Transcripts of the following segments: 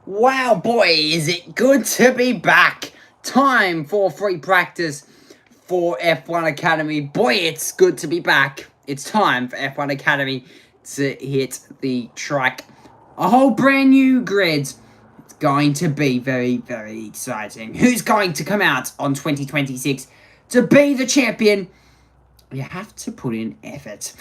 Wow, boy, is it good to be back. Time for free practice for F1 Academy. Boy, it's good to be back. It's time for F1 Academy to hit the track. A whole brand new grid. It's going to be very, very exciting. Who's going to come out on 2026 to be the champion? You have to put in effort.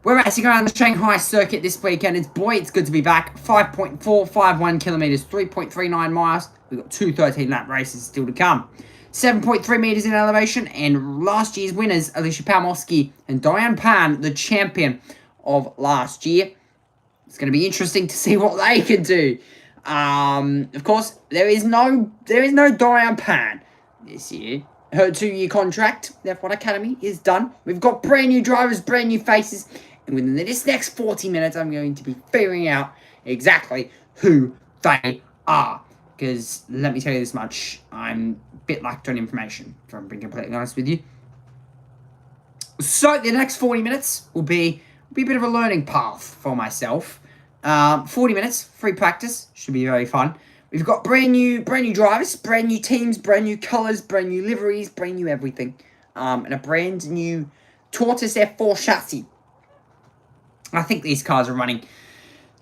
We're racing around the Shanghai circuit this weekend. It's good to be back. 5.451 kilometers, 3.39 miles. We've got two 13-lap races still to come. 7.3 meters in elevation, and last year's winners, Alicia Palmowski and Diane Pan, the champion of last year. It's going to be interesting to see what they can do. Of course, there is no Diane Pan this year. Her 2-year contract, the F1 Academy, is done. We've got brand new drivers, brand new faces. And within this next 40 minutes, I'm going to be figuring out exactly who they are. Because, let me tell you this much, I'm a bit lacked on information, if I'm being completely honest with you. So, the next 40 minutes will be a bit of a learning path for myself. 40 minutes, free practice, should be very fun. We've got brand new drivers, brand new teams, brand new colours, brand new liveries, brand new everything. And a brand new Tortoise F4 chassis. I think these cars are running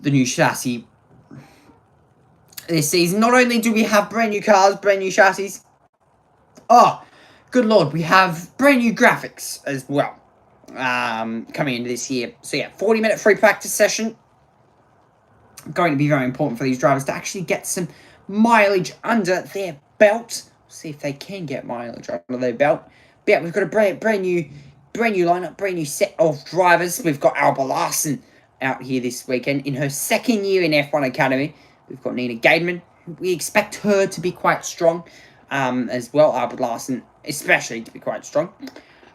the new chassis this season. Not only do we have brand new cars, brand new chassis. Oh, good lord, we have brand new graphics as well. Coming into this year. So yeah, 40-minute free practice session. Going to be very important for these drivers to actually get some mileage under their belt. See if they can get mileage under their belt. But yeah, we've got a brand new lineup, brand new set of drivers. We've got Alba Larsen out here this weekend in her second year in F1 Academy. We've got Nina Gademan. We expect her to be quite strong as well. Alba Larsen especially to be quite strong.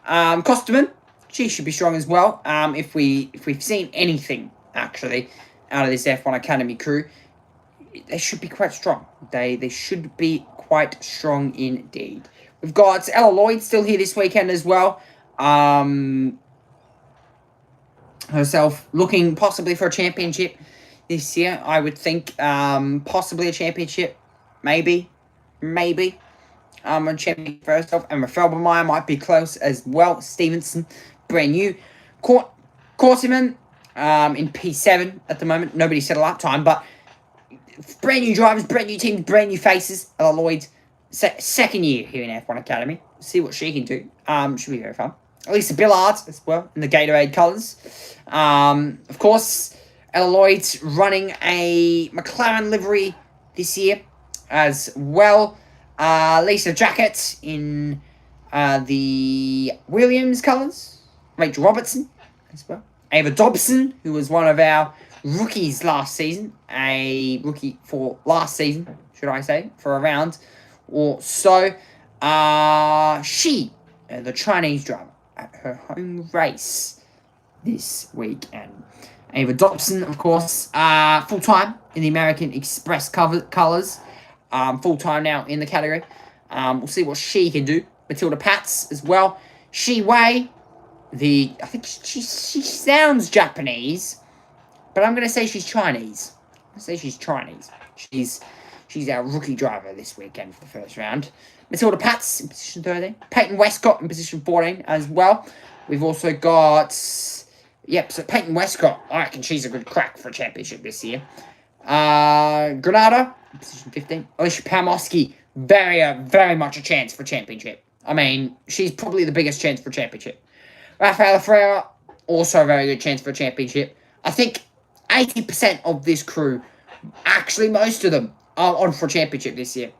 Kosterman, she should be strong as well. If we've seen anything actually out of this F1 Academy crew, they should be quite strong. They should be quite strong indeed. We've got Ella Lloyd still here this weekend as well. Herself looking possibly for a championship this year, I would think. Possibly a championship. Maybe. A champion for herself. And Felbermeyer might be close as well. Stevenson, brand new. Corsiman, in P7 at the moment. Nobody set a lap time, but brand new drivers, brand new teams, brand new faces. Ella Lloyd, second year here in F1 Academy. See what she can do. Should be very fun. Lisa Billard as well in the Gatorade colours. Of course, Ella Lloyd's running a McLaren livery this year as well. Lisa Jacket in the Williams colours. Rachel Robertson as well. Ava Dobson, who was one of our rookies last season. A rookie for last season, should I say, for a round or so. She, the Chinese driver, at her home race this weekend. Ava Dobson, of course, full-time in the American Express colours. Full-time now in the category. We'll see what she can do. Matilda Pats as well. Shi Wei, I think she sounds Japanese, but I'm going to say she's Chinese. She's our rookie driver this weekend for the first round. Matilda Pats in position 13. Peyton Westcott in position 14 as well. We've also got... Yep, so Peyton Westcott, I reckon she's a good crack for a championship this year. Granada in position 15. Alicia Palmowski, very much a chance for championship. I mean, she's probably the biggest chance for championship. Rafaela Ferreira, also a very good chance for a championship. I think 80% of this crew, actually most of them, are on for a championship this year.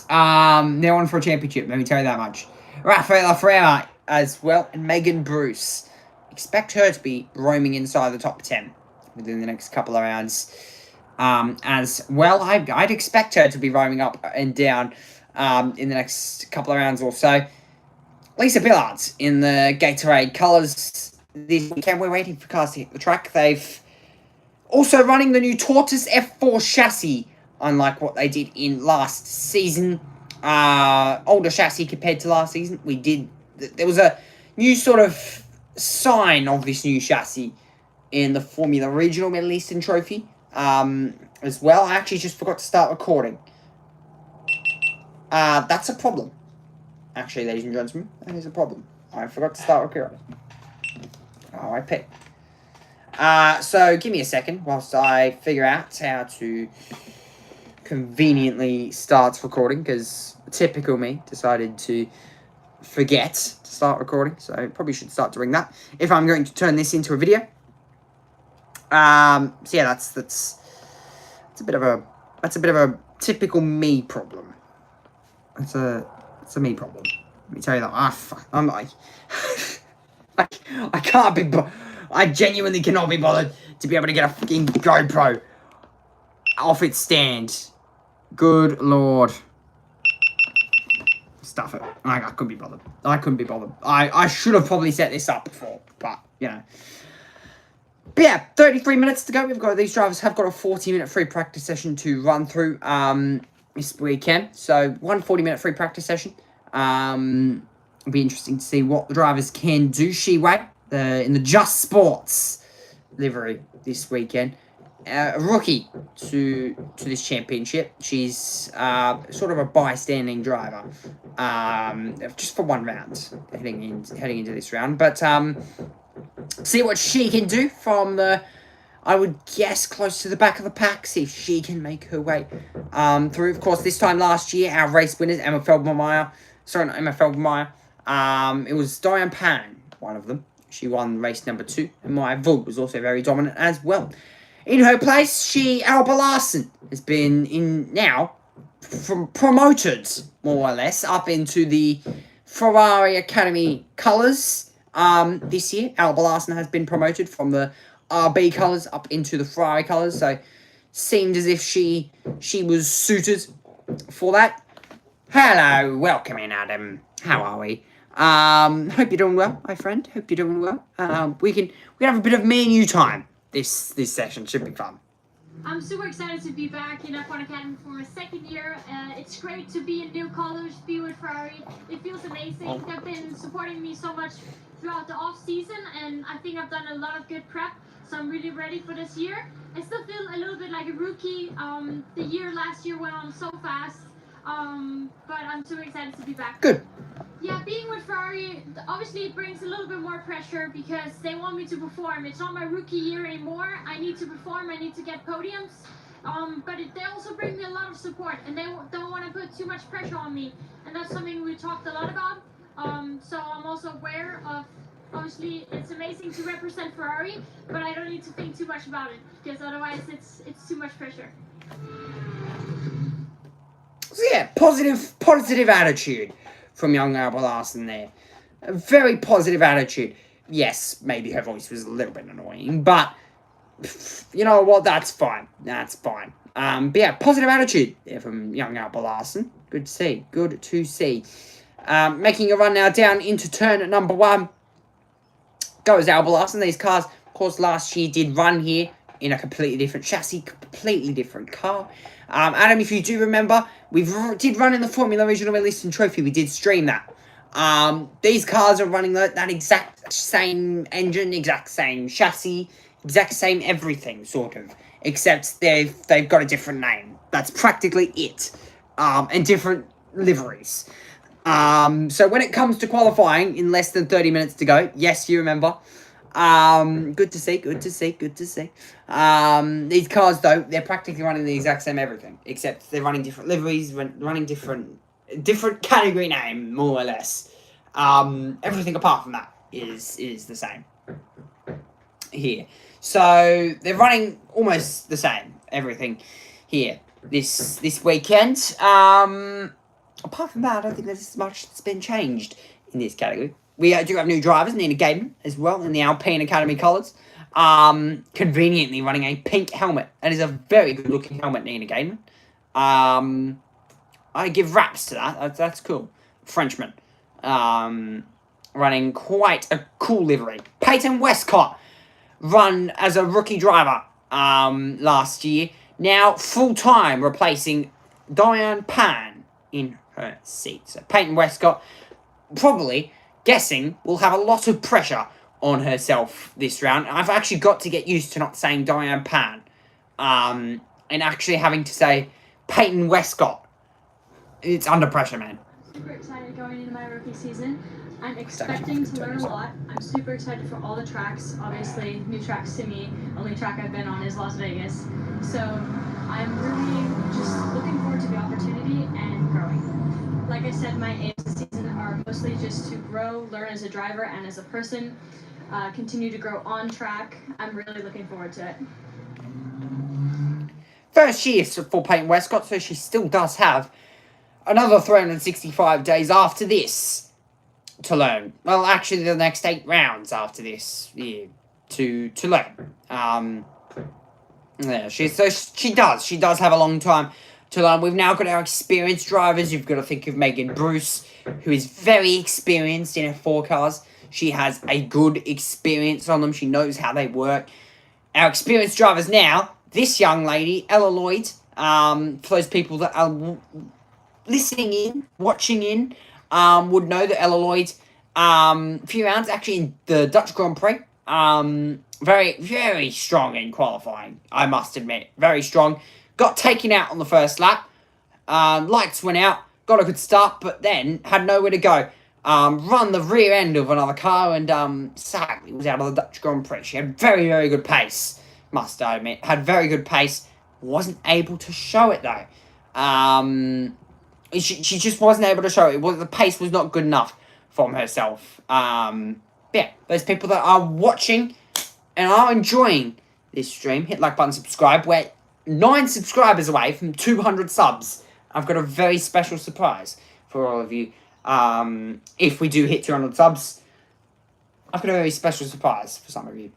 They're on for a championship, let me tell you that much. Rafaela Freire as well, and Megan Bruce. Expect her to be roaming inside the top 10 within the next couple of rounds. As well, I'd expect her to be roaming up and down in the next couple of rounds or so. Lisa Billard in the Gatorade colours this weekend. We're waiting for cars to hit the track. They've also running the new Tortoise F4 chassis, unlike what they did in last season. Older chassis compared to last season. There was a new sort of sign of this new chassis in the Formula Regional Middle Eastern Trophy as well. I actually just forgot to start recording. That's a problem. Actually, ladies and gentlemen, that is a problem. I forgot to start recording. R.I.P. So give me a second whilst I figure out how to conveniently start recording, because typical me decided to forget to start recording, so probably should start doing that if I'm going to turn this into a video. So yeah, that's a bit of a typical me problem. It's a me problem. Let me tell you that. I'm like, I can't be. I genuinely cannot be bothered to be able to get a fucking GoPro off its stand. Good lord. Stuff it. I couldn't be bothered. I couldn't be bothered. I should have probably set this up before, but you know. But yeah, 33 minutes to go. These drivers have got a 40-minute free practice session to run through this weekend. So 40-minute free practice session. It'll be interesting to see what the drivers can do. Shiwei, in the Just Sports livery this weekend. A rookie to this championship. She's sort of a bystanding driver, just for one round heading into this round. But see what she can do from the, I would guess, close to the back of the pack. See if she can make her way through. Of course, this time last year, our race winners, Emma Feldmeyer. It was Diane Pan, one of them. She won race number 2, and Maya Vug was also very dominant as well. In her place, Alba Larsen has been promoted, more or less, up into the Ferrari Academy colours. This year, Alba Larsen has been promoted from the RB colours up into the Ferrari colours, so seemed as if she was suited for that. Hello, welcome in, Adam. How are we? Hope you're doing well, my friend. Hope you're doing well. We can have a bit of me and you time. This session should be fun. I'm super excited to be back in F1 Academy for a second year. It's great to be in new colors, be with Ferrari. It feels amazing. They've been supporting me so much throughout the off season, and I think I've done a lot of good prep. So I'm really ready for this year. I still feel a little bit like a rookie. The year last year went on so fast, but I'm super excited to be back. Good. Yeah, being with Ferrari, obviously it brings a little bit more pressure because they want me to perform. It's not my rookie year anymore. I need to perform, I need to get podiums. But they also bring me a lot of support, and they don't want to put too much pressure on me. And that's something we talked a lot about. So I'm also aware of, obviously it's amazing to represent Ferrari, but I don't need to think too much about it because otherwise it's too much pressure. So yeah, positive attitude from young Alba Larsen there. A very positive attitude. Yes, maybe her voice was a little bit annoying, but you know what? That's fine. That's fine. But yeah, positive attitude there from young Alba Larsen. Good to see. Good to see. Making a run now down into turn at number 1. Goes Alba Larsen. These cars, of course, last year did run here in a completely different chassis, completely different car. Adam, if you do remember, we did run in the Formula Regional Middle Eastern Trophy. We did stream that. These cars are running that exact same engine, exact same chassis, exact same everything, sort of. Except they've got a different name. That's practically it. And different liveries. So when it comes to qualifying in less than 30 minutes to go, yes, you remember. Good to see. These cars, though, they're practically running the exact same everything, except they're running different liveries, running different category name, more or less. Everything apart from that is the same here. So they're running almost the same everything here this weekend. apart from that, I don't think there's much that's been changed in this category. We do have new drivers, Nina Gaiman as well, in the Alpine Academy colours. Conveniently running a pink helmet. That is a very good looking helmet, Nina Gaiman. I give raps to that. That's cool. Frenchman. Running quite a cool livery. Peyton Westcott run as a rookie driver last year. Now full-time replacing Diane Pan in her seat. So Peyton Westcott, probably guessing, will have a lot of pressure on herself this round. I've actually got to get used to not saying Diane Pan and actually having to say Peyton Westcott. It's under pressure, man. Super excited going into my rookie season. I'm expecting to learn a lot. I'm super excited for all the tracks. Obviously, new tracks to me. Only track I've been on is Las Vegas. So I'm really just looking forward to the opportunity and growing. Like I said, my aims this season are mostly just to grow, learn as a driver and as a person, continue to grow on track. I'm really looking forward to it. First year for Peyton Westcott, so she still does have another 365 days after this to learn. Well, actually, the next 8 rounds after this year to learn. Yeah, she does have a long time to learn. We've now got our experienced drivers. You've got to think of Megan Bruce, who is very experienced in F4 cars. She has a good experience on them. She knows how they work. Our experienced drivers now, this young lady, Ella Lloyd, for those people that are listening in, watching in, would know that Ella Lloyd, a few rounds actually in the Dutch Grand Prix, very, very strong in qualifying, I must admit. Very strong. Got taken out on the first lap. Lights went out. Got a good start, but then had nowhere to go. Run the rear end of another car and sadly was out of the Dutch Grand Prix. She had very, very good pace, must I admit. Had very good pace. Wasn't able to show it though. She just wasn't able to show it. The pace was not good enough from herself. Yeah, those people that are watching and are enjoying this stream, hit like button, subscribe. We're 9 subscribers away from 200 subs. I've got a very special surprise for all of you. If we do hit 200 subs, I've got a very special surprise for some of you.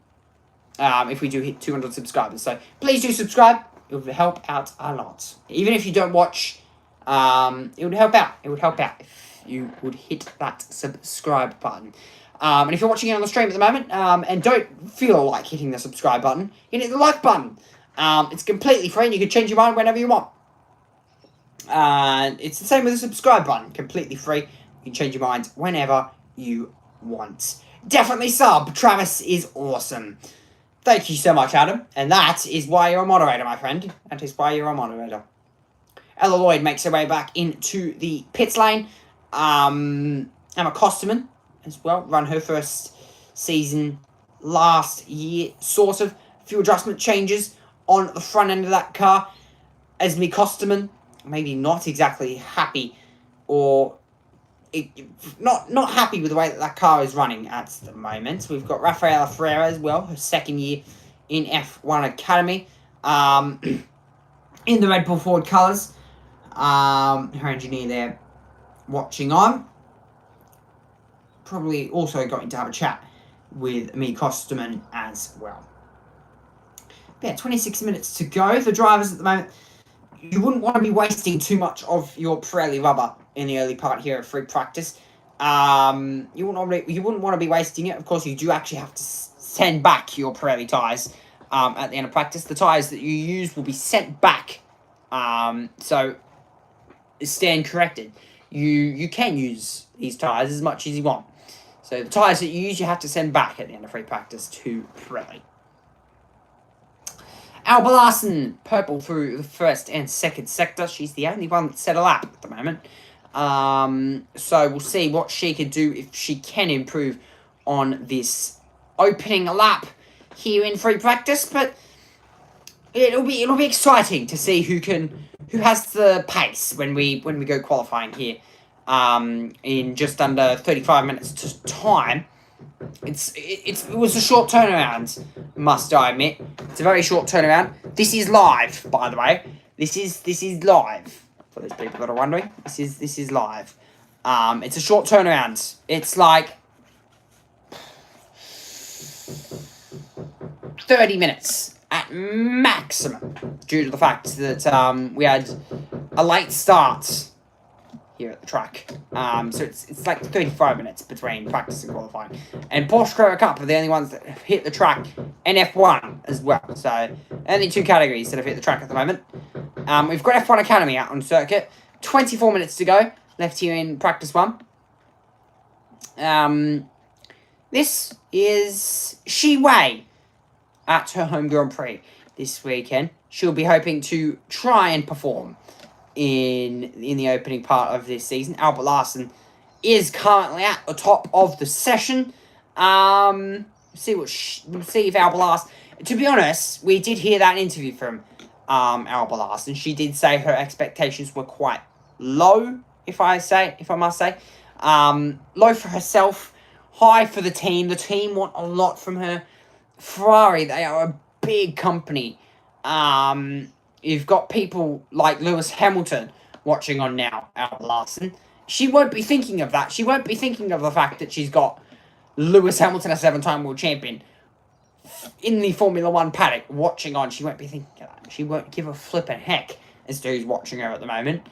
If we do hit 200 subscribers. So please do subscribe. It would help out a lot. Even if you don't watch, it would help out. It would help out if you would hit that subscribe button. And if you're watching it on the stream at the moment, and don't feel like hitting the subscribe button, hit the like button. It's completely free and you can change your mind whenever you want. It's the same with the subscribe button. Completely free. You can change your mind whenever you want. Definitely sub. Travis is awesome. Thank you so much, Adam. And that is why you're a moderator, my friend. That is why you're a moderator. Ella Lloyd makes her way back into the pits lane. Emma Kosterman as well. Run her first season last year. Sort of. A few adjustment changes on the front end of that car. Esme Kosterman, maybe not exactly happy or not happy with the way that car is running at the moment. We've got Rafaela Ferreira as well, her second year in F1 Academy, in the Red Bull Ford colours. Her engineer there watching on. Probably also going to have a chat with me Kosterman as well. But yeah, 26 minutes to go. The drivers at the moment, you wouldn't want to be wasting too much of your Pirelli rubber in the early part here of free practice. You wouldn't want to be wasting it. Of course, you do actually have to send back your Pirelli tyres at the end of practice. The tyres that you use will be sent back. So stand corrected. You can use these tyres as much as you want. So the tyres that you use, you have to send back at the end of free practice to Pirelli. Alba Larson, purple through the first and second sector. She's the only one that's set a lap at the moment. So we'll see what she can do if she can improve on this opening lap here in free practice. But it'll be exciting to see who has the pace when we go qualifying here. In just under 35 minutes to time. It was a short turnaround, must I admit. It's a very short turnaround. This is live, by the way. This is live. For those people that are wondering, this is live. It's a short turnaround. It's like 30 minutes at maximum, due to the fact that we had a late start here at the track. So it's like 35 minutes between practice and qualifying. And Porsche Carrera Cup are the only ones that have hit the track, and F1 as well. So only 2 categories that have hit the track at the moment. We've got F1 Academy out on circuit. 24 minutes to go left here in practice 1. This is Shi Wei at her home Grand Prix this weekend. She'll be hoping to try and perform in the opening part of this season. Albert Larsen is currently at the top of the session. We'll see if Albert Larsen... To be honest, we did hear that interview from Albert Larsen. She did say her expectations were quite low, if I must say. Low for herself, high for the team. The team want a lot from her. Ferrari, they are a big company. You've got people like Lewis Hamilton watching on now, Albert Larsen. She won't be thinking of that. She won't be thinking of the fact that she's got Lewis Hamilton, a 7-time world champion, in the Formula 1 paddock watching on. She won't be thinking of that. She won't give a flippin' heck as to who's watching her at the moment.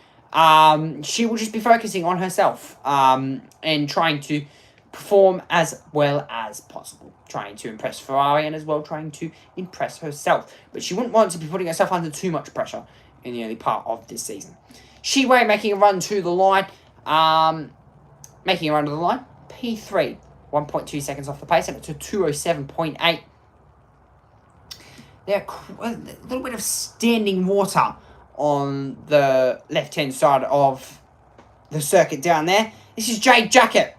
She will just be focusing on herself and trying to perform as well as possible. Trying to impress Ferrari and as well trying to impress herself. But she wouldn't want to be putting herself under too much pressure in the early part of this season. Shi Wei making a run to the line. P3. 1.2 seconds off the pace, and it's a 2:07.8. There's a little bit of standing water on the left-hand side of the circuit down there. This is Jade Jacket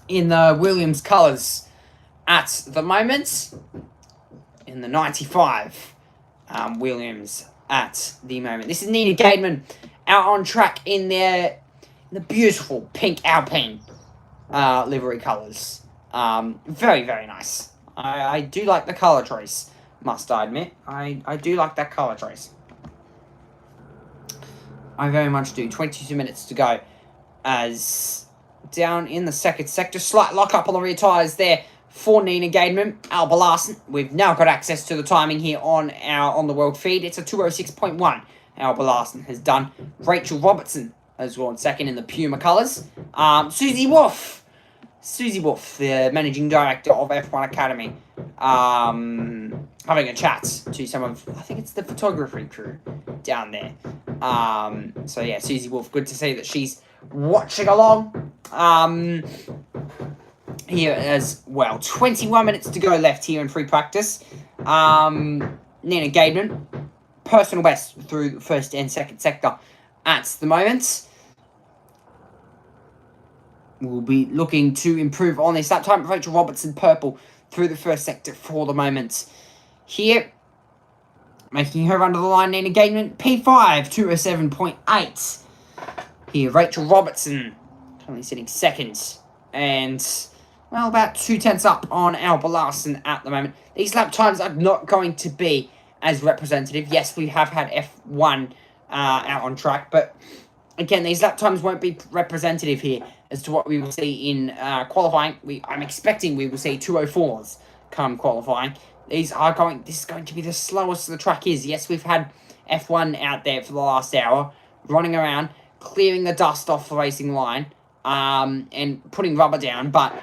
in the Williams colours at the moment. In the 95 Williams at the moment. This is Nina Gademan out on track in the beautiful pink Alpine livery colours. Very, very nice. I do like the colour choice, must I admit. I do like that colour choice. I very much do. 22 minutes to go as down in the second sector. Slight lock-up on the rear tyres there for Nina Gademan. Albert Larsen. We've now got access to the timing here on the world feed. It's a 2:06.1. Albert Larsen has done. Rachel Robertson as well in second in the Puma colours. Susie Wolff, the managing director of F1 Academy, having a chat to some of, I think it's the photography crew down there. So yeah, Susie Wolff, good to see that she's watching along here as well. 21 minutes to go left here in free practice. Nina Gademan, personal best through the first and second sector at the moment. We'll be looking to improve on this lap time. Rachel Robertson, purple, through the first sector for the moment. Here, making her run to the line, Nina Gademan, P5, 2:07.8. Here, Rachel Robertson, currently sitting second. And, well, about 2/10 up on Albert Larsen at the moment. These lap times are not going to be as representative. Yes, we have had F1 out on track, but again, these lap times won't be representative here as to what we will see in qualifying. I'm expecting we will see 2:04s come qualifying. This is going to be the slowest the track is. Yes, we've had F1 out there for the last hour, running around, clearing the dust off the racing line, and putting rubber down, but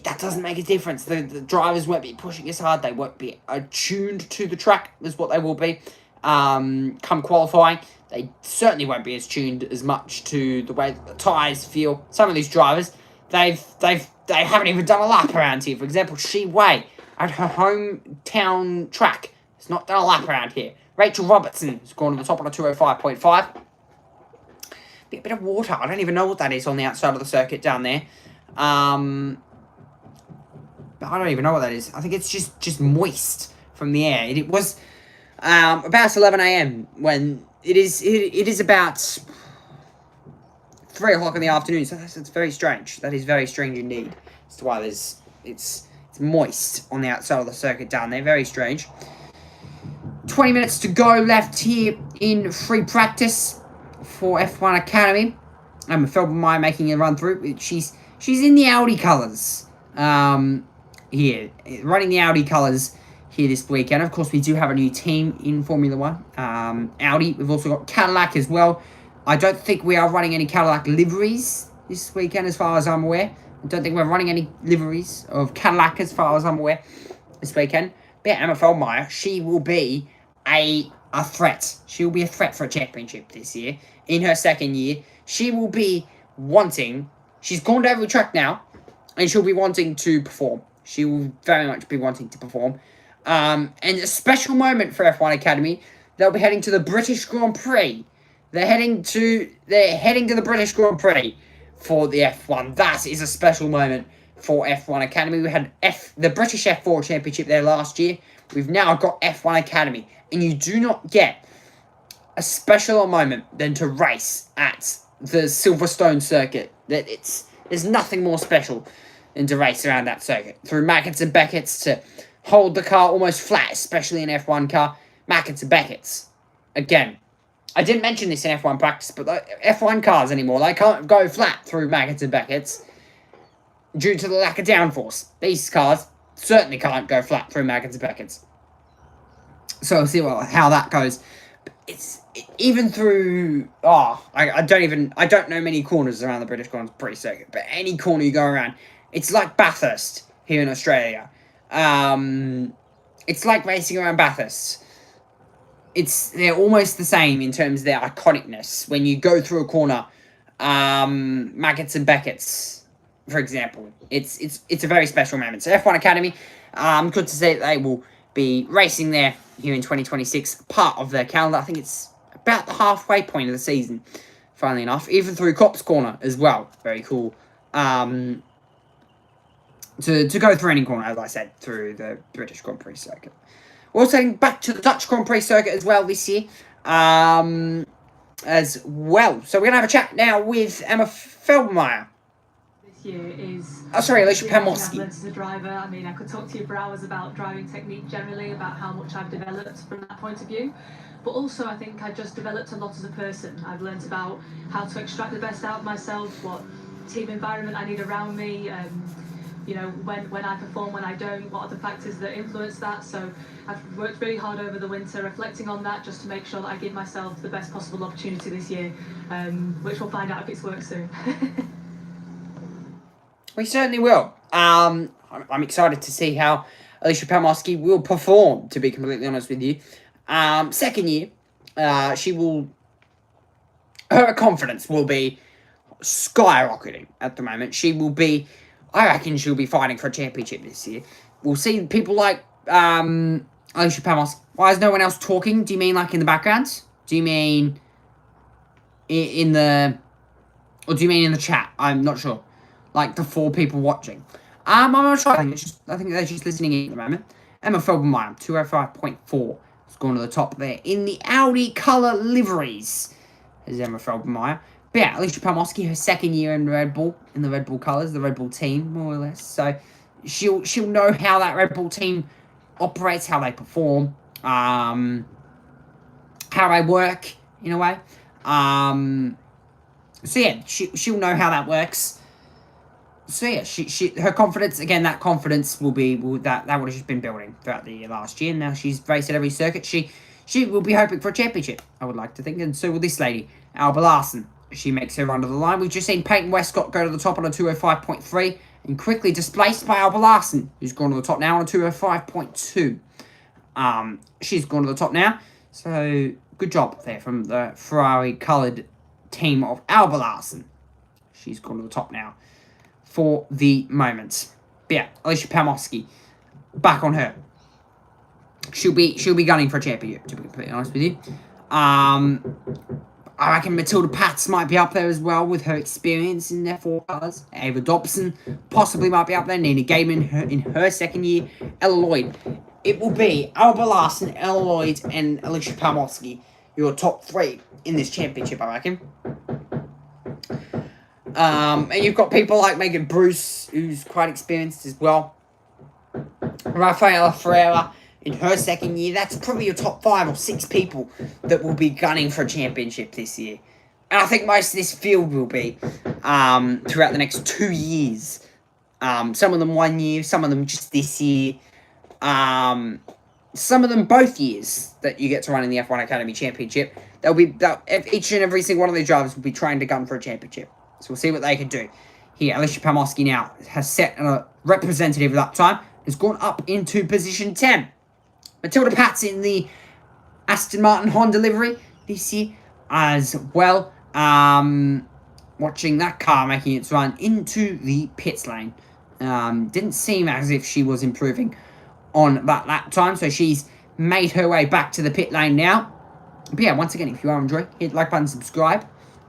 that doesn't make a difference. The drivers won't be pushing as hard. They won't be attuned to the track, is what they will be. Come qualifying, they certainly won't be as tuned as much to the way that the tyres feel. Some of these drivers, they haven't even done a lap around here. For example, Shi Wei at her hometown track has not done a lap around here. Rachel Robertson has gone to the top on a 2:05.5. A bit of water. I don't even know what that is on the outside of the circuit down there. But I don't even know what that is. I think it's just moist from the air. It was about 11 a.m. when it is about 3 o'clock in the afternoon. So that's very strange. That is very strange indeed. As to why it's moist on the outside of the circuit down there. Very strange. 20 minutes to go left here in free practice. for F1 Academy. Felbermeyer making a run through. She's in the Audi colours. Here, running the Audi colours here this weekend. Of course, we do have a new team in Formula One. Audi. We've also got Cadillac as well. I don't think we are running any Cadillac liveries this weekend, as far as I'm aware. I don't think we're running any liveries of Cadillac, as far as I'm aware, this weekend. But yeah, Emma Feldmeier, she will be a threat. She will be a threat for a championship this year. In her second year, she will be wanting... She's gone to every track now, and she'll be wanting to perform. She will very much be wanting to perform. And a special moment for F1 Academy, they'll be heading to the British Grand Prix. They're heading to the British Grand Prix for the F1. That is a special moment for F1 Academy. We had the British F4 Championship there last year. We've now got F1 Academy. And you do not get a specialer moment than to race at the Silverstone circuit. There's nothing more special than to race around that circuit. Through Mackett's and Beckett's to hold the car almost flat, especially in F1 car. Mackett's and Beckett's. Again, I didn't mention this in F1 practice, but the F1 cars anymore, they can't go flat through Mackett's and Beckett's due to the lack of downforce. These cars certainly can't go flat through Mackett's and Beckett's. So we'll see how that goes. Even through... I don't know many corners around the British Grand Prix circuit, but any corner you go around, it's like Bathurst here in Australia. It's like racing around Bathurst. They're almost the same in terms of their iconicness. When you go through a corner, Mackett's and Beckett's, for example, it's a very special moment. So F1 Academy, good to see that they will be racing there here in 2026, part of their calendar. I think it's about the halfway point of the season, funnily enough. Even through Copse Corner as well. Very cool. To go through any corner, as I said, through the British Grand Prix circuit. We're also heading back to the Dutch Grand Prix circuit as well this year. As well. So we're going to have a chat now with Emma Feldmeier. Year is Alicia Pamorski. As a driver, I mean, I could talk to you for hours about driving technique generally, about how much I've developed from that point of view. But also, I think I've just developed a lot as a person. I've learned about how to extract the best out of myself, what team environment I need around me, you know, when I perform, when I don't, what are the factors that influence that. So I've worked really hard over the winter reflecting on that, just to make sure that I give myself the best possible opportunity this year, which we'll find out if it's worked soon. We certainly will. I'm excited to see how Alicia Pamorski will perform, to be completely honest with you. Second year, her confidence will be skyrocketing at the moment. I reckon she'll be fighting for a championship this year. We'll see people like Alicia Pamorski. Why is no one else talking? Do you mean like in the background? Do you mean in the chat? I'm not sure. Like the 4 people watching. I'm not sure. I think they're just listening in at the moment. Emma Feldmeier, 205.4. Is going to the top there. In the Audi colour liveries is Emma Feldmeier. But yeah, Alicia Pamorski, her second year in Red Bull, in the Red Bull colours, the Red Bull team, more or less. So she'll know how that Red Bull team operates, how they perform, how they work, in a way. So yeah, she'll know how that works. So yeah, her confidence, again, that confidence will that would have just been building throughout the last year. Now she's raced at every circuit. She will be hoping for a championship, I would like to think, and so will this lady, Alba Larson. She makes her run to the line. We've just seen Peyton Westcott go to the top on a 205.3 and quickly displaced by Alba Larson, who's gone to the top now on a 205.2. She's gone to the top now, so good job there from the Ferrari-coloured team of Alba Larson. She's gone to the top now for the moment. But yeah, Alicia Pamorski, back on her. She'll be gunning for a championship, to be completely honest with you. I reckon Matilda Pats might be up there as well with her experience in F4 cars. Ava Dobson possibly might be up there. Nina Gaiman in her second year. Ella Lloyd. It will be Alba Larson, Ella Lloyd, and Alicia Pamorski, your top 3 in this championship, I reckon. And you've got people like Megan Bruce, who's quite experienced as well. Rafaela Ferreira in her second year. That's probably your top 5 or 6 people that will be gunning for a championship this year. And I think most of this field will be throughout the next 2 years. Some of them 1 year, some of them just this year. Some of them both years that you get to run in the F1 Academy Championship. Each and every single one of these drivers will be trying to gun for a championship. So we'll see what they can do. Here, Alicia Palmowski now has set a representative lap time. Has gone up into position 10. Matilda Pat's in the Aston Martin Honda livery this year as well. Watching that car making its run into the pits lane. Didn't seem as if she was improving on that lap time, so she's made her way back to the pit lane now. But yeah, once again, if you are enjoying, hit the like button, subscribe.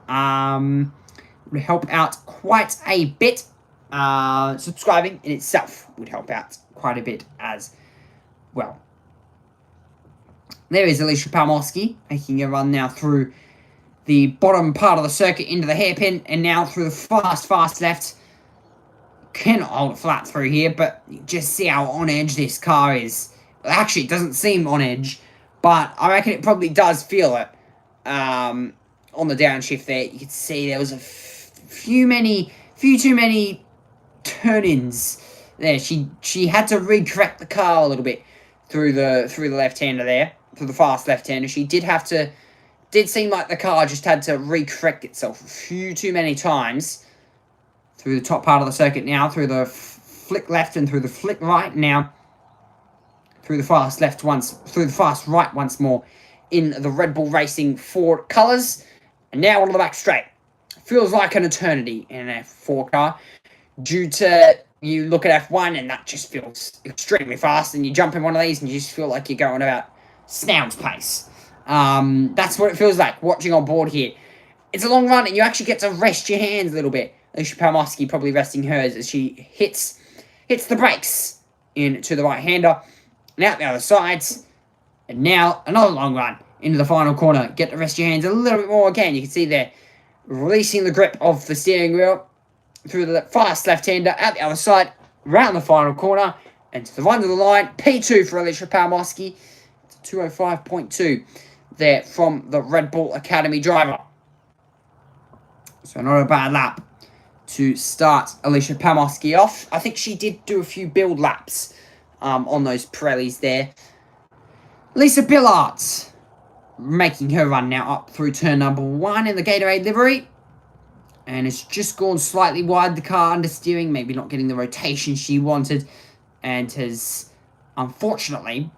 Would help out quite a bit. Subscribing in itself would help out quite a bit as well. There is Alicia Palmowski making a run now through the bottom part of the circuit into the hairpin, and now through the fast left. Cannot hold it flat through here, but you just see how on edge this car is. Actually, it doesn't seem on edge, but I reckon it probably does feel it. On the downshift there, you can see there was a few too many turn-ins there. She had to recorrect the car a little bit through the left-hander there, through the fast left-hander. She did seem like the car just had to recorrect itself a few too many times through the top part of the circuit now, through the flick left and through the flick right now, through the fast left once, through the fast right once more in the Red Bull Racing Ford colours, and now onto the back straight. Feels like an eternity in an F4 car, due to you look at F1 and that just feels extremely fast, and you jump in one of these and you just feel like you're going about snail's pace. That's what it feels like watching on board here. It's a long run and you actually get to rest your hands a little bit. Alicia Palmowski probably resting hers as she hits the brakes into the right-hander and out the other sides. And now another long run into the final corner. Get to rest your hands a little bit more again. You can see there releasing the grip of the steering wheel through the fast left-hander out the other side, round the final corner and to the run of the line. P2 for Alicia Palmowski. It's a 205.2 there from the Red Bull Academy driver. So not a bad lap to start Alicia Palmowski off. I think she did do a few build laps on those Pirellis there. Lisa Billard making her run now up through turn number 1 in the Gatorade livery. And it's just gone slightly wide, the car understeering, maybe not getting the rotation she wanted. And has, unfortunately,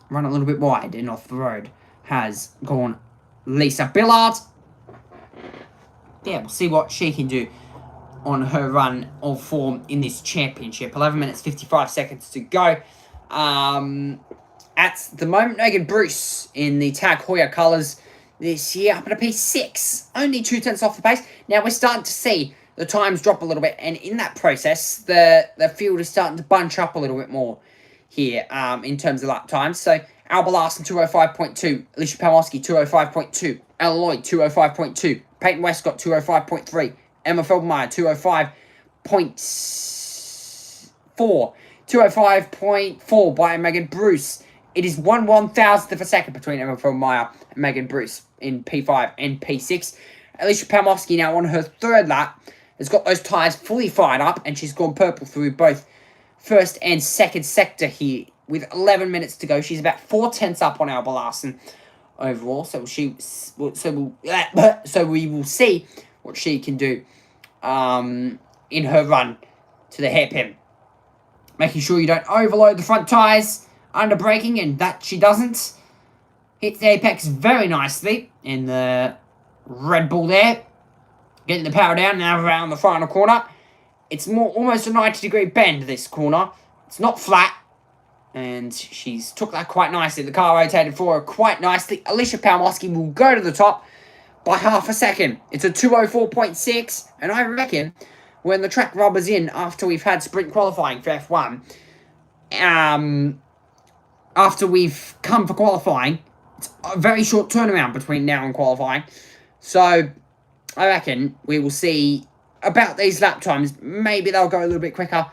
run a little bit wide and off the road. Has gone Lisa Billard. Yeah, we'll see what she can do on her run of form in this championship. 11 minutes, 55 seconds to go. At the moment, Megan Bruce in the Tag Heuer colours this year, up at a P6. Only 2/10 off the pace. Now, we're starting to see the times drop a little bit, and in that process, the field is starting to bunch up a little bit more here in terms of lap times. So, Alba Larson, 205.2. Alicia Palmowski, 205.2. Ella Lloyd, 205.2. Peyton Westcott, 205.3. Emma Feldmeyer, 205.4. 205.4 by Megan Bruce. It is 1/1000th of a second between Emma Feldmeyer and Megan Bruce in P5 and P6. Alicia Palmowski now on her third lap has got those tyres fully fired up, and she's gone purple through both first and second sector here with 11 minutes to go. She's about 4/10 up on Alba Larson overall, so we will see what she can do in her run to the hairpin. Making sure you don't overload the front tyres under braking, and that she doesn't. Hits the apex very nicely in the Red Bull there. Getting the power down now around the final corner. It's almost a 90-degree bend, this corner. It's not flat. And she's took that quite nicely. The car rotated for her quite nicely. Alicia Palmowski will go to the top by half a second. It's a 204.6. And I reckon when the track rubbers in after we've had sprint qualifying for F1, after we've come for qualifying, it's a very short turnaround between now and qualifying. So I reckon we will see about these lap times. Maybe they'll go a little bit quicker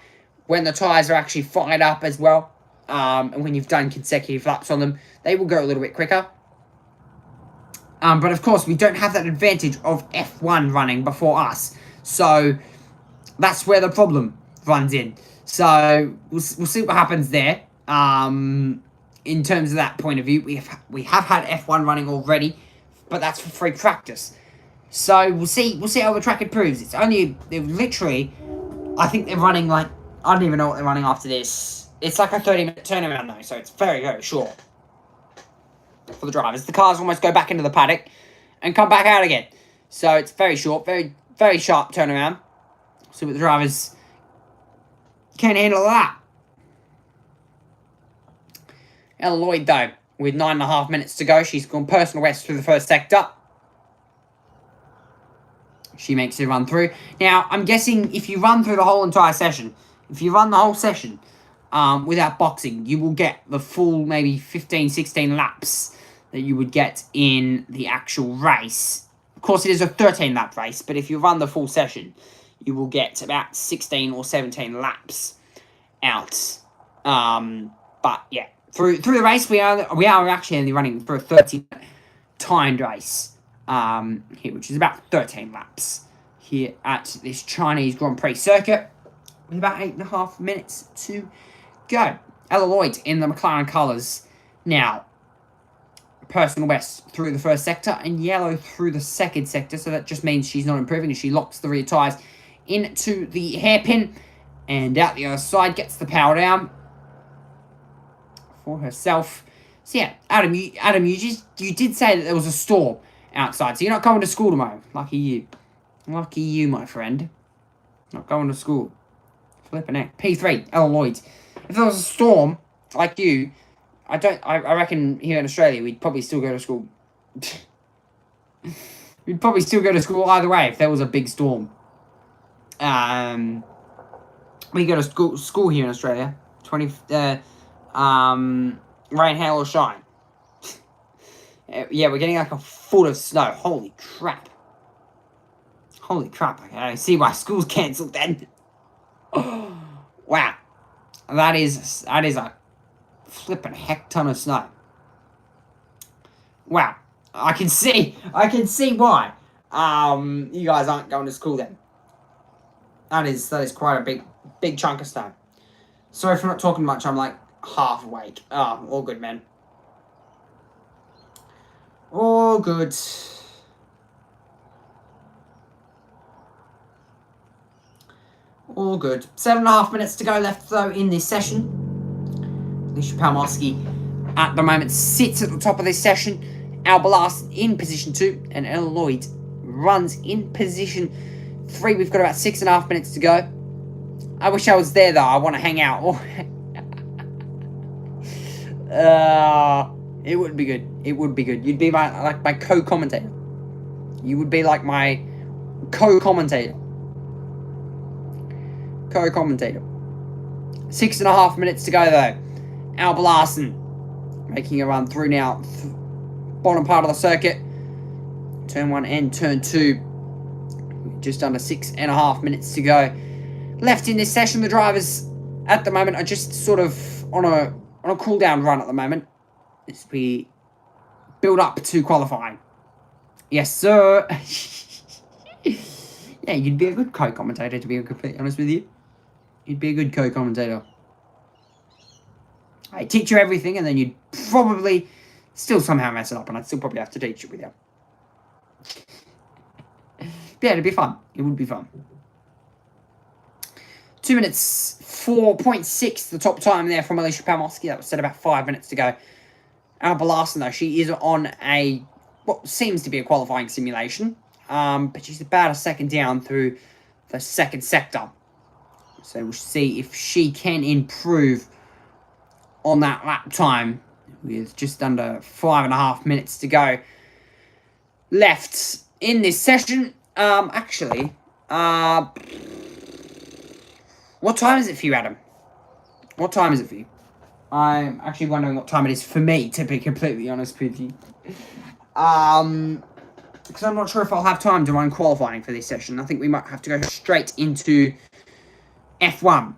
when the tyres are actually fired up as well. And when you've done consecutive laps on them, they will go a little bit quicker. But of course, we don't have that advantage of F1 running before us. So that's where the problem runs in. So we'll see what happens there. In terms of that point of view, we have had F1 running already, but that's for free practice. So we'll see how the track improves. It's only literally, I think they're running like, I don't even know what they're running after this. It's like a 30-minute turnaround though, so it's very, very short for the drivers. The cars almost go back into the paddock and come back out again. So it's very short, very, very sharp turnaround. See what the drivers can handle that. Ella Lloyd, though, with 9.5 minutes to go, she's gone personal best through the first sector. She makes her run through. Now, I'm guessing if you run through the whole entire session, if you run the whole session without boxing, you will get the full maybe 15, 16 laps that you would get in the actual race. Of course, it is a 13-lap race, but if you run the full session, you will get about 16 or 17 laps out. But, yeah. Through the race, we are actually only running for a 30-minute timed race here, which is about 13 laps here at this Chinese Grand Prix circuit, with about 8.5 minutes to go. Ella Lloyd in the McLaren colours now, personal best through the first sector and yellow through the second sector, so that just means she's not improving as she locks the rear tyres into the hairpin and out the other side, gets the power down for herself. So yeah, Adam, you did say that there was a storm outside, so you're not going to school tomorrow. Lucky you. Lucky you, my friend. Not going to school. Flipping heck. P3, Ella Lloyd. If there was a storm, like you, I reckon here in Australia, we'd probably still go to school. We'd probably still go to school either way if there was a big storm. We go to school here in Australia. Rain, hail, or shine. Yeah, we're getting like a foot of snow. Holy crap. Holy crap. Okay, I see why school's cancelled then. Wow. That is a flipping heck ton of snow. Wow. I can see why you guys aren't going to school then. That is quite a big chunk of snow. Sorry for not talking much, I'm like half awake. Oh, all good, man. All good. All good. 7.5 minutes to go left, though, in this session. Alicia Palmowski, at the moment, sits at the top of this session. Alba Larson in position 2, and Ella Lloyd runs in position 3. We've got about 6.5 minutes to go. I wish I was there, though. I want to hang out. It would be good. It would be good. You'd be my co-commentator. You would be like my co-commentator. 6.5 minutes to go, though. Alba Larson making a run through now. Bottom part of the circuit. Turn 1 and turn 2. Just under 6.5 minutes to go left in this session. The drivers at the moment are just sort of on a cool down run at the moment as we build up to qualifying. Yes, sir. Yeah, you'd be a good co-commentator, to be completely honest with you. You'd be a good co-commentator. I'd teach you everything, and then you'd probably still somehow mess it up, and I'd still probably have to teach it with you. But yeah, it'd be fun. It would be fun. 2 minutes 4.6, the top time there from Alicia Palmowski. That was said about 5 minutes to go. Alba Larson, though, she is on what seems to be a qualifying simulation. But she's about a second down through the second sector. So we'll see if she can improve on that lap time with just under 5.5 minutes to go left in this session. Actually, what time is it for you, Adam? What time is it for you? I'm actually wondering what time it is for me, to be completely honest with you. Because I'm not sure if I'll have time to run qualifying for this session. I think we might have to go straight into F1,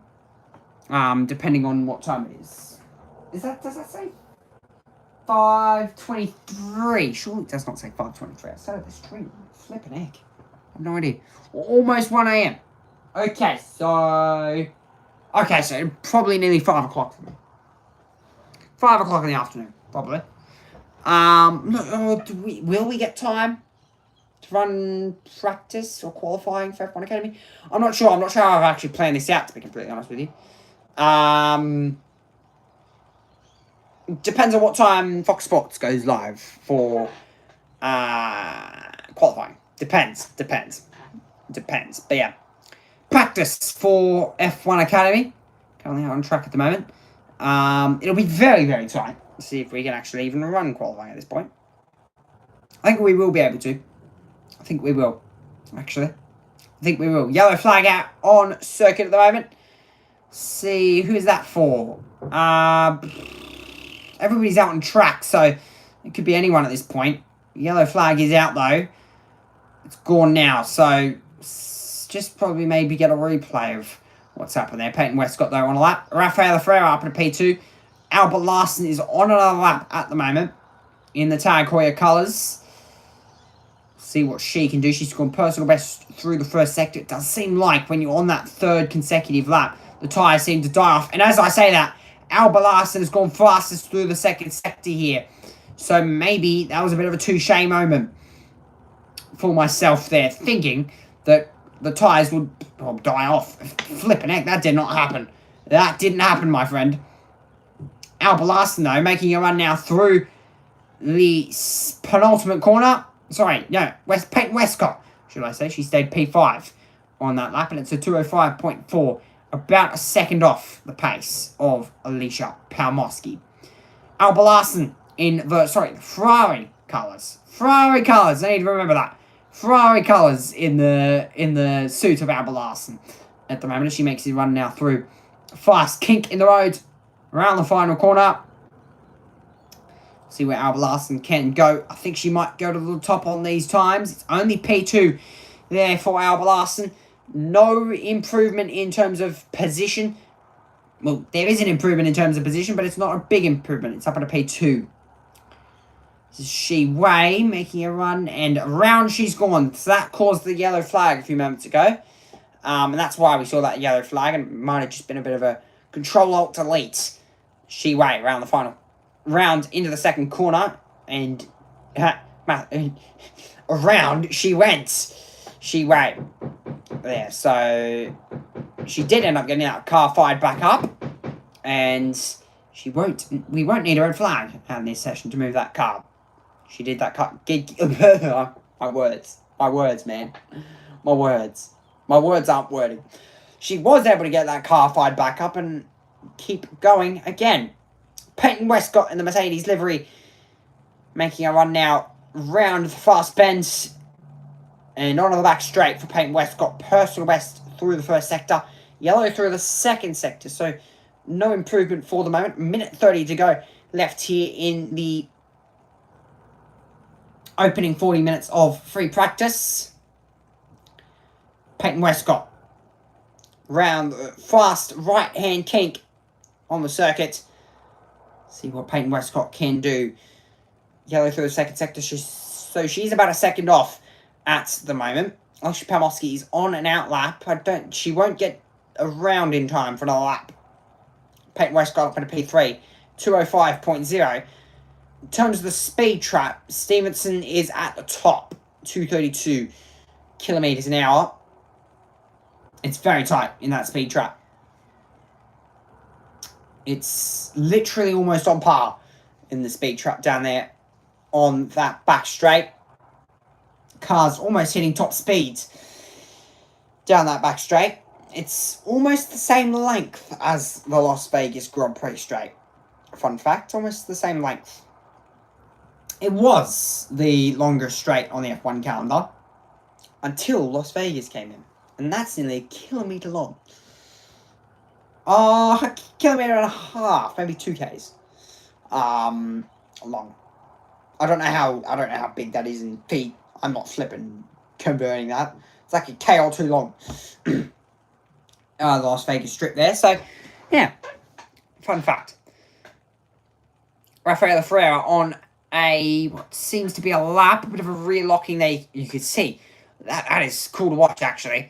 depending on what time it is. Does that say? 5:23. Surely it does not say 5:23. I started the stream. Flipping heck. I have no idea. Almost 1 a.m. Okay, so probably nearly 5 o'clock for me. 5 o'clock in the afternoon, probably. Will we get time to run practice or qualifying for F1 Academy? I'm not sure. I'm not sure how I've actually planned this out, to be completely honest with you. Depends on what time Fox Sports goes live for qualifying. Depends. But yeah, practice for F1 Academy. Currently on track at the moment. It'll be very, very tight to see if we can actually even run qualifying at this point. I think we will be able to. I think we will, actually. I think we will. Yellow flag out on circuit at the moment. See, who is that for? Everybody's out on track, so it could be anyone at this point. Yellow flag is out, though. It's gone now, so just probably maybe get a replay of what's happened there. Peyton Westcott, though, on a lap. Rafael Ferreira up at a P2. Albert Larson is on another lap at the moment in the Tag Heuer colours. See what she can do. She's gone personal best through the first sector. It does seem like when you're on that third consecutive lap, the tyres seem to die off. And as I say that, Albert Larson has gone fastest through the second sector here. So maybe that was a bit of a touche moment for myself there, thinking that the tyres would die off. Flipping heck, that did not happen. That didn't happen, my friend. Albert Larson, though, making a run now through the penultimate corner. Sorry, no, Peyton Westcott, should I say. She stayed P5 on that lap, and it's a 2:05.4. About a second off the pace of Alicia Palmowski. Albert Larson in the Ferrari colours. Ferrari colours, I need to remember that. Ferrari colours in the suit of Albert Larson at the moment as she makes his run now through a fast kink in the road around the final corner. See where Albert Larson can go. I think she might go to the top on these times. It's only P2 there for Albert Larson. No improvement in terms of position. Well, there is an improvement in terms of position, but it's not a big improvement. It's up at a P2. This is Shi Wei making a run, and around she's gone. So that caused the yellow flag a few moments ago. And that's why we saw that yellow flag, and it might have just been a bit of a Control-Alt-Delete. Shi Wei around the final round into the second corner, and around she went. Shi Wei. There, so she did end up getting that car fired back up, and we won't need a red flag in this session to move that car. She did that car. My words, man. My words aren't wording. She was able to get that car fired back up and keep going again. Peyton Westcott in the Mercedes livery making a run now round the fast bend. And on the back straight for Peyton Westcott. Personal best through the first sector. Yellow through the second sector. So no improvement for the moment. Minute 30 to go left here in the opening 40 minutes of free practice. Peyton Westcott. Round the fast right-hand kink on the circuit. See what Peyton Westcott can do. Yellow through the second sector. She's about a second off at the moment. Alicia Palmowski is on an out lap. She won't get around in time for another lap. Peyton Westcott up in a P3. 2:05.0. In terms of the speed trap, Stevenson is at the top. 232 kilometers an hour. It's very tight in that speed trap. It's literally almost on par in the speed trap down there on that back straight. Cars almost hitting top speeds down that back straight. It's almost the same length as the Las Vegas Grand Prix straight. Fun fact, almost the same length. It was the longest straight on the F1 calendar until Las Vegas came in. And that's nearly a kilometre long. A kilometre and a half, maybe 2Ks. Long. I don't know how big that is in feet. I'm not flipping converting that. It's like a K or two long. The Las Vegas Strip there. So, yeah. Fun fact. Rafaela Ferreira on what seems to be a lap, a bit of a rear locking there. You could see that is cool to watch, actually.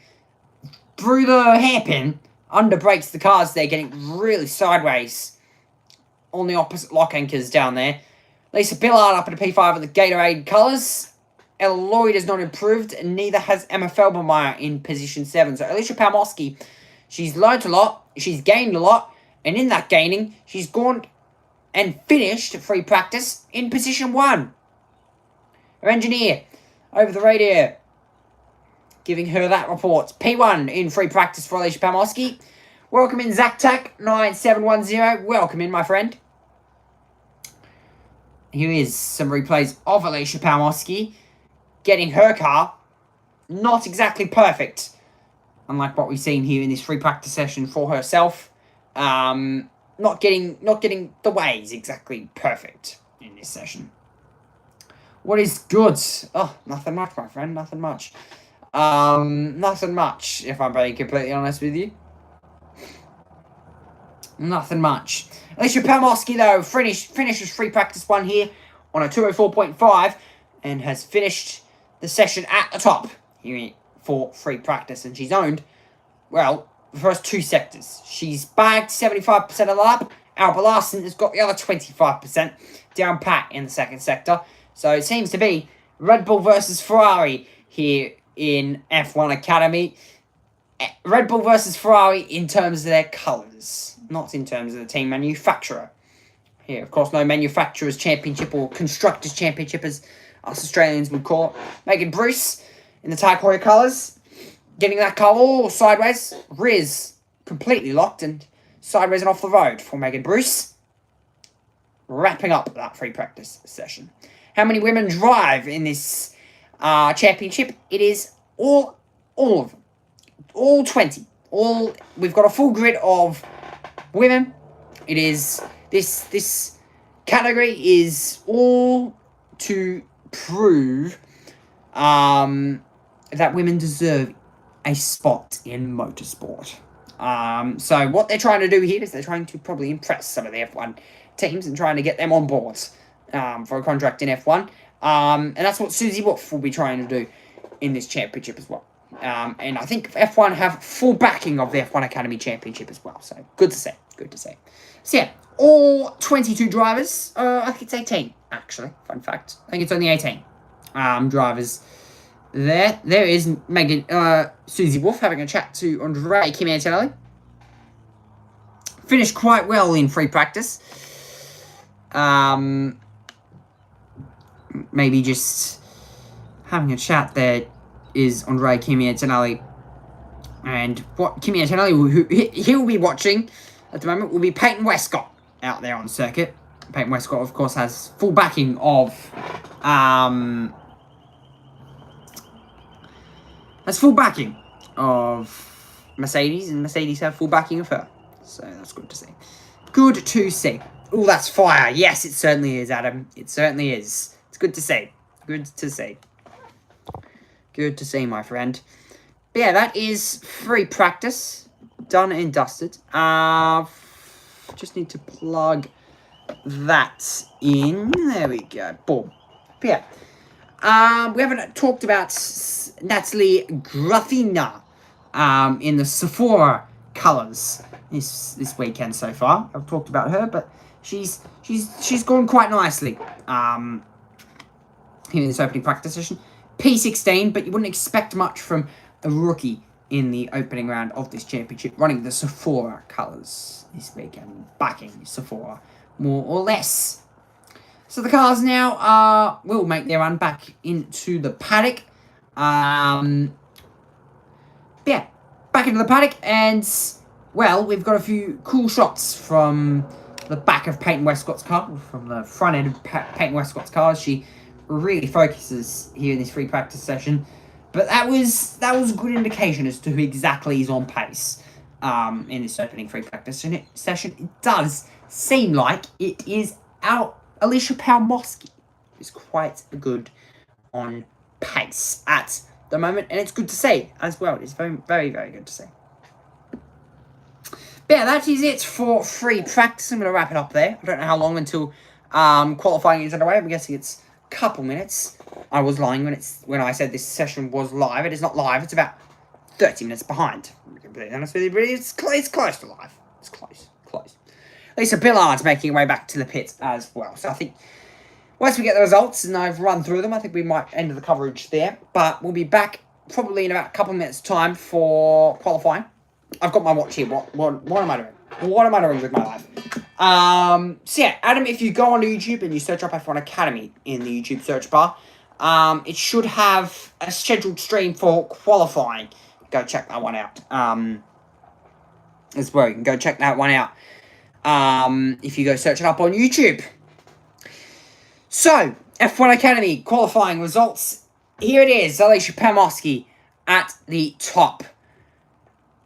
Through the hairpin, under brakes the cars there, getting really sideways on the opposite lock anchors down there. Lisa Billard up at a P5 with the Gatorade colours. Ella Lloyd has not improved, and neither has Emma Felbermeyer in position 7. So Alicia Palmoski, she's learnt a lot, she's gained a lot, and in that gaining, she's gone and finished free practice in position 1. Her engineer, over the radio, giving her that report. P1 in free practice for Alicia Palmoski. Welcome in, Zactac 9710. Welcome in, my friend. Here is some replays of Alicia Palmoski getting her car not exactly perfect, unlike what we've seen here in this free practice session for herself. Not getting the ways exactly perfect in this session. What is good? Oh, nothing much, my friend. Nothing much. Nothing much, if I'm being completely honest with you. Nothing much. Alicia Palmoski, though, finishes free practice 1 here on a 204.5 and has finished the session at the top here for free practice. And she's owned, well, the first 2 sectors. She's bagged 75% of the lap. Alba Larson has got the other 25% down pat in the second sector. So it seems to be Red Bull versus Ferrari here in F1 Academy. Red Bull versus Ferrari in terms of their colours, not in terms of the team manufacturer. Here, of course, no manufacturer's championship or constructors' championship, as us Australians would call it. Megan Bruce in the Type Hoyer colours, getting that car all sideways. Rears completely locked and sideways and off the road for Megan Bruce. Wrapping up that free practice session. How many women drive in this championship? It is all of them. All 20. We've got a full grid of women. It is this category is all to prove that women deserve a spot in motorsport. So what they're trying to do here is they're trying to probably impress some of the F1 teams and trying to get them on board for a contract in F1. And that's what Susie Wolf will be trying to do in this championship as well. And I think F1 have full backing of the F1 Academy Championship as well. So, good to say. Good to say. So, yeah, all 22 drivers, I think it's 18, actually. Fun fact. I think it's only 18 drivers there. There is Susie Wolf having a chat to Andrea Chimantinelli. Finished quite well in free practice. Maybe just having a chat there is Andrea Chimantinelli. And what Chimantinelli, who he will be watching at the moment, will be Peyton Westcott out there on circuit. Peyton Westcott, of course, has full backing of Mercedes, and Mercedes have full backing of her. So that's good to see. Good to see. Oh, that's fire. Yes, it certainly is, Adam. It certainly is. It's good to see. Good to see. Good to see, my friend. But yeah, that is free practice. Done and dusted. Just need to plug that in. There we go. Boom. But yeah. We haven't talked about Natalie Grafina in the Sephora colours this weekend so far. I've talked about her, but she's gone quite nicely in this opening practice session. P16, but you wouldn't expect much from a rookie in the opening round of this championship, running the Sephora colours this weekend, backing Sephora more or less. So the cars now will make their run back into the paddock. Yeah, back into the paddock, and well, we've got a few cool shots from the back of Peyton Westcott's car, from the front end of Peyton Westcott's car. She really focuses here in this free practice session, but that was a good indication as to who exactly is on pace in this opening free practice session. It does seem like it is our Alicia Palmoski is quite good on pace at the moment, and it's good to see as well. It's very, very, very good to see. But yeah, that is it for free practice. I'm going to wrap it up there. I don't know how long until Qualifying is underway. I'm guessing it's a couple minutes. I was lying when I said this session was live. It is not live. It's about 30 minutes behind. To be honest with you, but it's close to live. It's close. Lisa Billard's making her way back to the pits as well. So I think once we get the results and I've run through them, I think we might end the coverage there. But we'll be back probably in about a couple of minutes' time for qualifying. I've got my watch here. What am I doing? What am I doing with my life? So yeah, Adam, if you go on YouTube and you search up F1 Academy in the YouTube search bar, it should have a scheduled stream for qualifying. Go check that one out. As well, you can go check that one out. If you go search it up on YouTube. So, F1 Academy qualifying results. Here it is. Alicia Pamoski at the top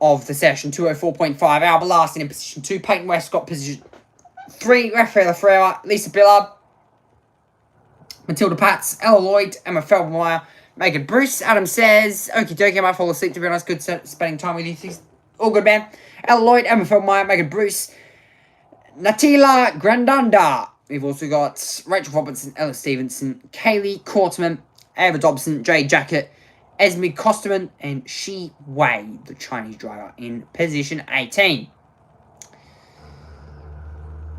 of the session. 204.5. Alba Larson in position 2. Peyton Westcott position 3. Rafaela Ferreira. Lisa Billard. Matilda Patz. Ella Lloyd. Emma Feldmeyer. Megan Bruce. Adam says, okie dokie, I might fall asleep, to be honest. Good spending time with you. All good, man. Ella Lloyd. Emma Feldmeyer. Megan Bruce. Natila Grandanda. We've also got Rachel Robertson, Ella Stevenson, Kaylee Kortman, Ava Dobson, Jade Jacket, Esme Kosterman, and Shi Wei, the Chinese driver, in position 18.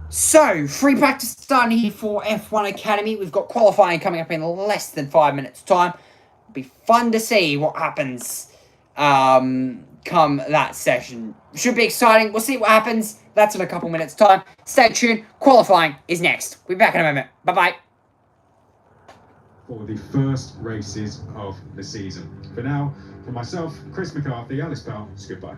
So, free practice starting here for F1 Academy. We've got qualifying coming up in less than 5 minutes' time. It'll be fun to see what happens come that session. Should be exciting. We'll see what happens. That's in a couple minutes' time. Stay tuned. Qualifying is next. We'll be back in a moment. Bye-bye. For the first races of the season. For now, from myself, Chris McCarthy, Alice Powell, goodbye.